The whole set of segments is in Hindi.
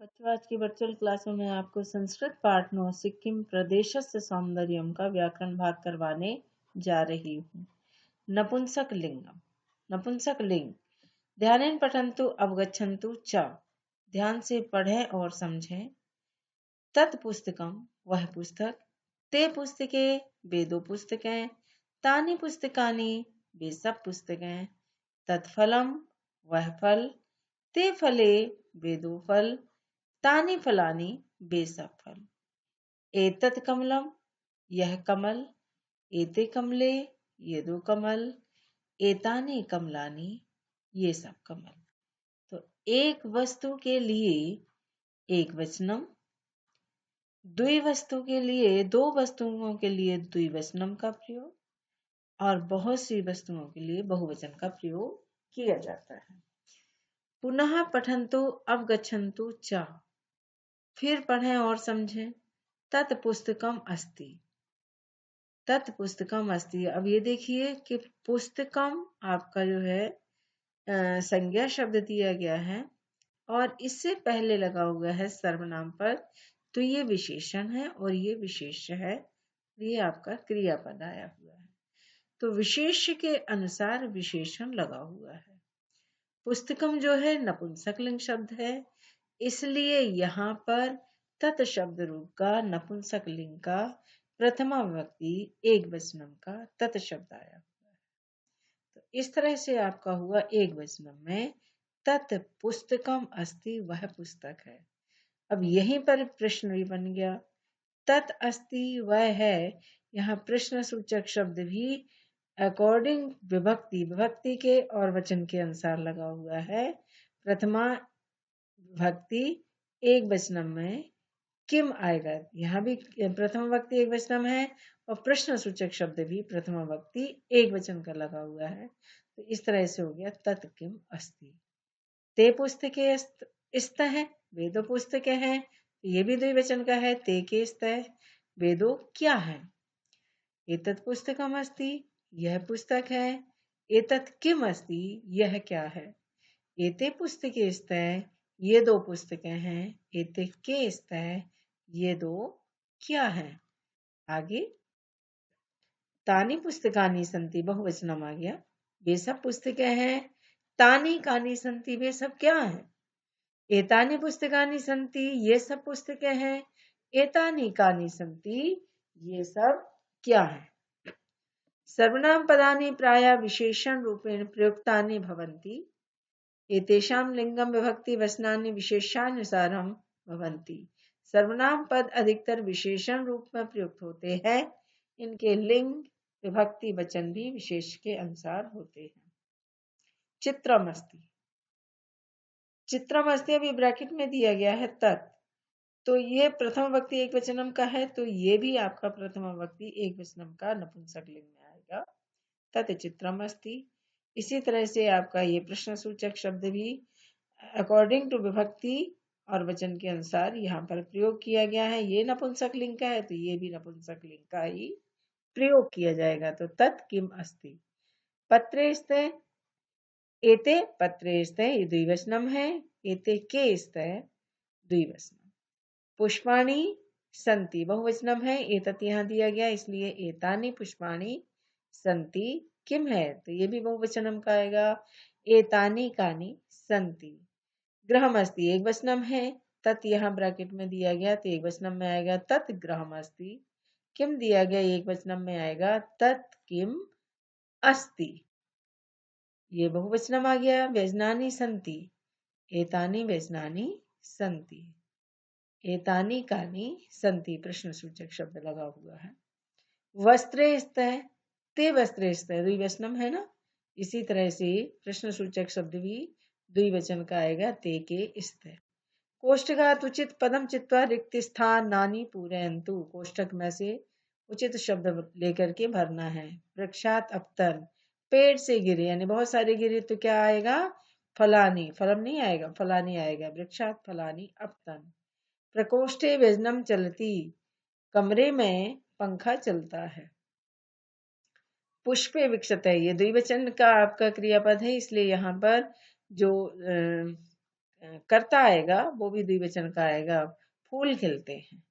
बच्चों, आज की वर्चुअल क्लासों में आपको संस्कृत पाठ 9 सिक्किम प्रदेशस्य सौंदर्यम का व्याकरण भाग करवाने जा रही हूँ। नपुंसक लिंगम। नपुंसक लिंग। ध्यानेन पठन्तु अवगच्छन्तु च। ध्यान से पढ़ें और समझें। तत्पुस्तकम, वह पुस्तक। ते पुस्तके, वे दो पुस्तकें। तानि पुस्तकानि, वे सब पुस्तकें। तत्फलम, वह फल। ते फले, वे दो फल। तानि फलानि, वे सब फल। एतत् कमलम, यह कमल। एते कमले, ये दो कमल। एतानि कमलानि, ये सब कमल। तो एक वस्तु के लिए एक वचनम, द्विवस्तु के लिए दो वस्तुओं के लिए द्विवचनम का प्रयोग और बहुत सी वस्तुओं के लिए बहुवचन का प्रयोग किया जाता है। पुनः पठन्तु अवगच्छन्तु च। फिर पढ़ें और समझें। तत्पुस्तकम अस्ति। तत्पुस्तकम अस्ति। अब ये देखिए कि पुस्तकम आपका जो है संज्ञा शब्द दिया गया है और इससे पहले लगा हुआ है सर्वनाम पद, तो ये विशेषण है और ये विशेष्य है। ये आपका क्रियापद आया हुआ है, तो विशेष्य के अनुसार विशेषण लगा हुआ है। पुस्तकम जो है नपुंसकलिंग शब्द है, इसलिए यहाँ पर तत् शब्द रूप का नपुंसकलिंग का प्रथमा विभक्ति एक वचनम का तत् शब्द आया हुआ है। तो इस तरह से आपका हुआ एक वचनम में तत् पुस्तकम अस्ति, वह पुस्तक है। अब यहीं पर प्रश्न भी बन गया। तत् अस्ति वह है, यहाँ प्रश्न सूचक शब्द भी अकॉर्डिंग विभक्ति के और वचन के अनुसार लगा हुआ है। प्रथमा विभक्ति एक वचनम में किम आएगा, यहाँ भी प्रथम विभक्ति एक वचनम है और प्रश्न सूचक शब्द भी प्रथम विभक्ति एक वचन का लगा हुआ है। तो इस तरह से हो गया तत् किम अस्ति। ते पुस्तके स्त है, वे दो पुस्तकें हैं, ये भी द्विवचन का है। ते के स्त है, वे दो क्या है। एतत् पुस्तकम अस्ति, यह पुस्तक है। एतत् किम अस्ति, यह क्या है। एते पुस्तके स्त है, ये दो पुस्तकें हैं। एते के स्त है, ये दो क्या है। आगे तानी पुस्तकानि संति, बहुवचनम आ गया। वे सब पुस्तकें हैं। तानी कानी संति, वे सब क्या है। एतानि पुस्तकानि संति, ये सब पुस्तकें हैं। एतानि कानि संति, ये सब क्या है। सर्वनाम पदानि प्रायः विशेषण रूपेण प्रयुक्तानि भवन्ति। एतेषां लिंगम विभक्ति वचनानि विशेषानुसारम भवन्ति। सर्वनाम पद अधिकतर विशेषण रूप में प्रयुक्त होते हैं। इनके लिंग विभक्ति वचन भी विशेष के अनुसार होते हैं। चित्रमस्ति। चित्रमस्ति अभी ब्रैकेट में दिया गया है तत्, तो ये प्रथम विभक्ति एक वचनम का है, तो ये भी आपका प्रथम विभक्ति एक वचनम का नपुंसक लिंग में आएगा। तत् चित्रमस्ति। इसी तरह से आपका ये प्रश्न सूचक शब्द भी अकॉर्डिंग टू विभक्ति और वचन के अनुसार यहाँ पर प्रयोग किया गया है। ये नपुंसक लिंग का है, तो ये भी नपुंसक लिंग का ही प्रयोग किया जाएगा। तो तत् किम अस्ति। पत्रे स्ते, एते पत्रे स्ते, ये द्विवचनम है। एते के स्ते, द्विवचनम। पुष्पाणि संति, बहुवचनम है। एतत् यहाँ दिया गया, इसलिए एतानि पुष्पाणि संति किम है, तो ये भी बहुवचनम का आएगा। एतानि कानि संति। गृहमस्ति एक वचनम है। तत् यहाँ ब्रैकेट में दिया गया, तो एक वचनम में आएगा तत् गृहमस्ति। किम दिया गया, एक वचनम में आएगा तत् किम अस्ति, ये बहुवचनम आ गया। व्यजनानि संति, एतानि व्यजनानि संति। एतानि कानि संति, प्रश्न सूचक शब्द लगा हुआ है। वस्त्रे स्तः, ते वस्त्रे स्तः, द्विवचनम है ना। इसी तरह से प्रश्न सूचक शब्द भी द्विवचन का आएगा, ते के स्तः। कोष्ठकात् उचित पदम चित्वा रिक्त स्थान नानी पूरयन्तु, कोष्ठक में से उचित शब्द लेकर के भरना है। वृक्षात अपतन, पेड़ से गिरे, यानी बहुत सारे गिरे तो क्या आएगा, फलानी, फलम नहीं आएगा, फलानी आएगा। वृक्षात फलानी अपतन। प्रकोष्ठे व्यजनम चलती, कमरे में पंखा चलता है। पुष्पे विकसते, ये द्विवचन का आपका क्रियापद है, इसलिए यहाँ पर जो कर्ता आएगा वो भी द्विवचन का आएगा। फूल खिलते हैं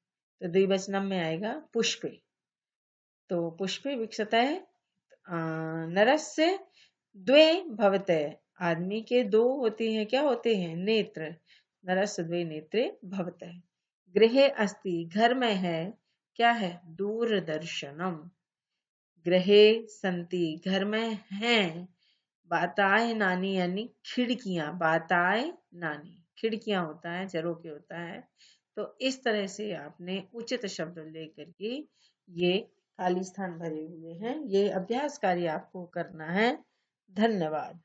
तो द्विवचनम में आएगा पुष्पे। तो पुष्पे विकसते नरस्य द्वे भवते। आदमी के दो होते हैं, क्या होते हैं? नेत्र। नरस्य द्वे नेत्रे भवते। गृहे अस्ति, घर में है, क्या है? दूरदर्शनम। गृहे संति, घर में हैं। बाताए नानी यानी खिड़कियां। बाताए नानी खिड़कियां होता है, जरो के होता है। तो इस तरह से आपने उचित शब्द लेकर के ये खाली स्थान भरे हुए हैं। ये अभ्यास कार्य आपको करना है। धन्यवाद।